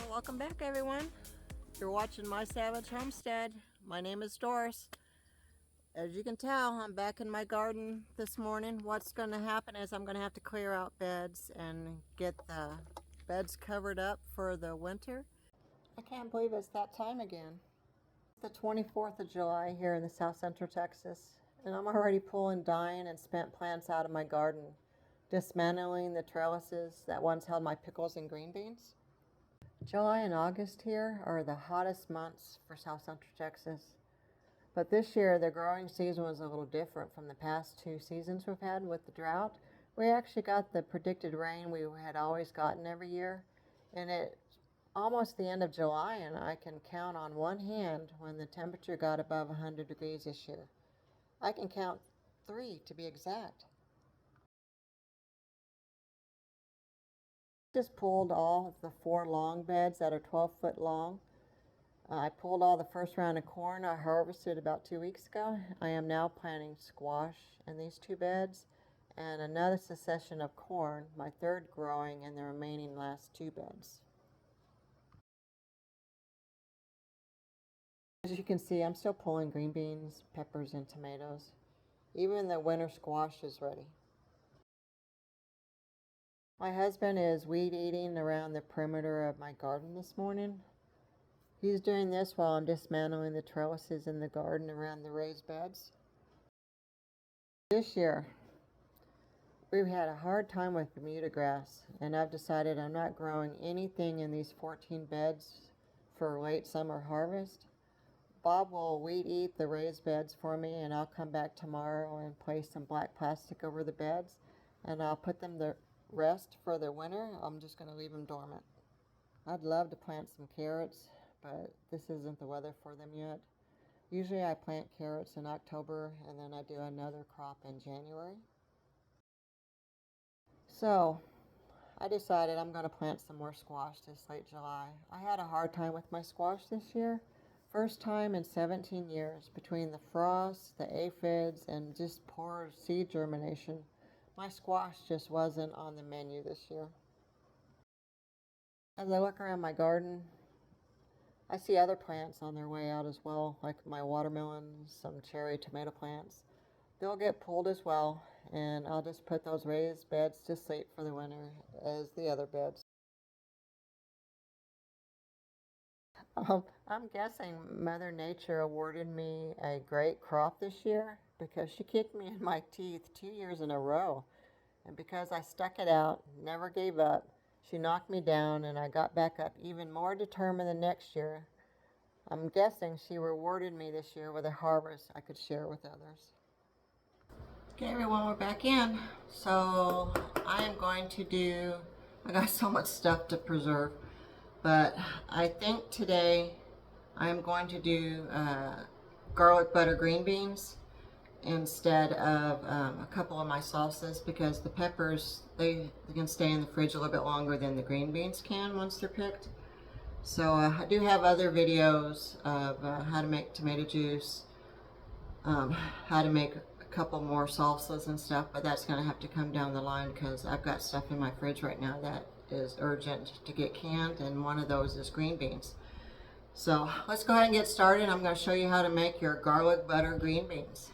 Welcome back, everyone. You're watching My Savage Homestead. My name is Doris. As you can tell, I'm back in my garden this morning. What's going to happen is I'm going to have to clear out beds and get the beds covered up for the winter. I can't believe it's that time again. It's the 24th of July here in the South Central Texas, and I'm already pulling dying and spent plants out of my garden, dismantling the trellises that once held my pickles and green beans. July and August here are the hottest months for South Central Texas. But this year, the growing season was a little different from the past two seasons we've had with the drought. We actually got the predicted rain we had always gotten every year. And it's almost the end of July, and I can count on one hand when the temperature got above 100 degrees this year. I can count 3 to be exact. Just pulled all the 4 long beds that are 12-foot long. I pulled all the first round of corn I harvested about 2 weeks ago. I am now planting squash in these 2 beds and another succession of corn, my third growing in the remaining last 2 beds. As you can see, I'm still pulling green beans, peppers, and tomatoes. Even the winter squash is ready. My husband is weed eating around the perimeter of my garden this morning. He's doing this while I'm dismantling the trellises in the garden around the raised beds. This year, we've had a hard time with Bermuda grass, and I've decided I'm not growing anything in these 14 beds for late summer harvest. Bob will weed eat the raised beds for me, and I'll come back tomorrow and place some black plastic over the beds, and I'll put them to rest for the winter. I'm just going to leave them dormant. I'd love to plant some carrots, but this isn't the weather for them yet. Usually I plant carrots in October, and then I do another crop in January. So I decided I'm going to plant some more squash this late July. I had a hard time with my squash this year. First time in 17 years. Between the frost, the aphids, and just poor seed germination, my squash just wasn't on the menu this year. As I look around my garden, I see other plants on their way out as well, like my watermelons, some cherry tomato plants. They'll get pulled as well, and I'll just put those raised beds to sleep for the winter as the other beds. I'm guessing Mother Nature awarded me a great crop this year because she kicked me in my teeth 2 years in a row. And because I stuck it out, never gave up, she knocked me down and I got back up even more determined the next year. I'm guessing she rewarded me this year with a harvest I could share with others. Okay, everyone, we're back in. So I got so much stuff to preserve, but I think today I'm going to do garlic butter green beans instead of a couple of my salsas, because the peppers, they can stay in the fridge a little bit longer than the green beans can once they're picked. So I do have other videos of how to make tomato juice, how to make a couple more salsas and stuff, but that's going to have to come down the line because I've got stuff in my fridge right now that is urgent to get canned, and one of those is green beans. So let's go ahead and get started. I'm going to show you how to make your garlic butter green beans.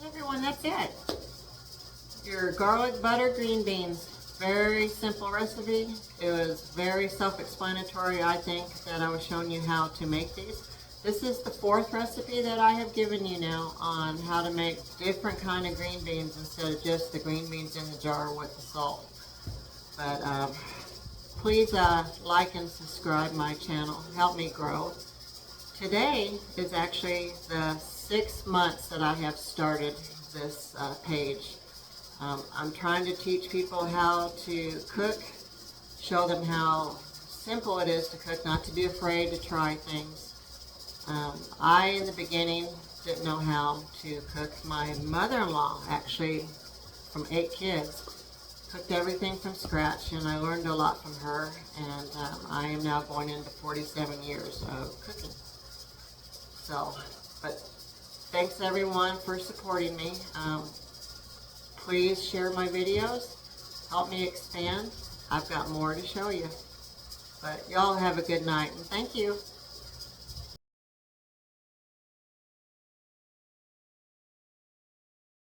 Everyone, that's it. Your garlic butter green beans. Very simple recipe. It was very self-explanatory, I think, that I was showing you how to make these. This is the 4th recipe that I have given you now on how to make different kind of green beans instead of just the green beans in the jar with the salt. But please like and subscribe my channel. Help me grow. Today is actually the 6 months that I have started this page. I'm trying to teach people how to cook, show them how simple it is to cook, not to be afraid to try things. I, in the beginning, didn't know how to cook. My mother-in-law, actually, from 8 kids, cooked everything from scratch, and I learned a lot from her, and I am now going into 47 years of cooking. So, but thanks everyone for supporting me. Please share my videos, help me expand. I've got more to show you. But y'all have a good night, and thank you.